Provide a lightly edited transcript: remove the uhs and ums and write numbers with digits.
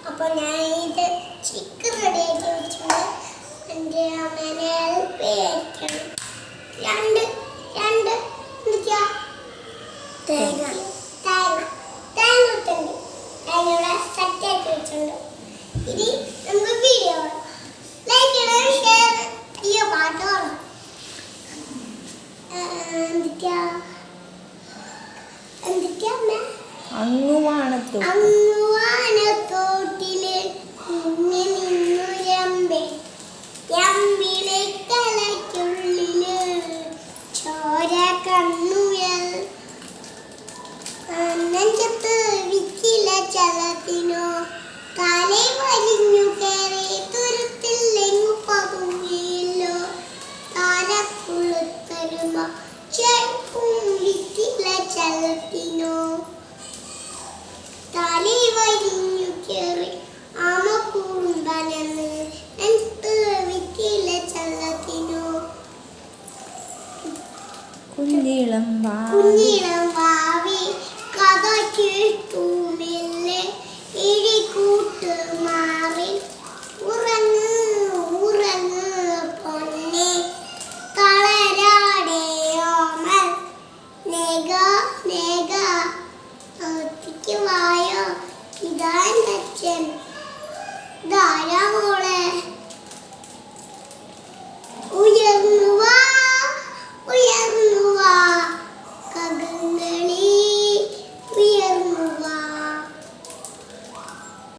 അപ്പോൾ ഞാൻ ഇത് ചിക്കൻ റെഡി ആക്കി വെച്ചിട്ടുണ്ട്. എൻ്റെ അമ്മേനെ ഹെൽപ്പ് ചെയ്യായിരിക്കണം. രണ്ട് എന്തൊക്കെയാ തേങ്ങ ഇട്ടുണ്ട്. തേങ്ങയുടെ സെറ്റ് ആക്കി വെച്ചിട്ടുണ്ട്. ഇനി നമുക്ക് വീഡിയോ ലൈക്ക് ചെയ്യണം, ഷെയർ അയ്യോ പാട്ടോളാം. എന്തൊക്കെയാ അങ്ങുവാനത്തോട്ടില് കുഞ്ഞു നിന്നു യമ്പിലെ കലയ്ക്കുള്ളില് ചോര കണ്ണുയൽ നെഞ്ചത്ത് വിക്കില ചലത്തിനോ കാലേ വലിഞ്ഞു കയറി തുരുത്തില്ലെങ്ങു പതുങ്ങിയല്ലോ താരക്കുളുത്തരുമ്പോ ചെറുപ്പും വിക്കില ചലത്തിനോ താലി വലിഞ്ഞു കയറി ആമ കൂടുമ്പാനെന്ന് നെഞ്ചത്ത് വിക്കില ചലത്തിനോ കുഞ്ഞിളം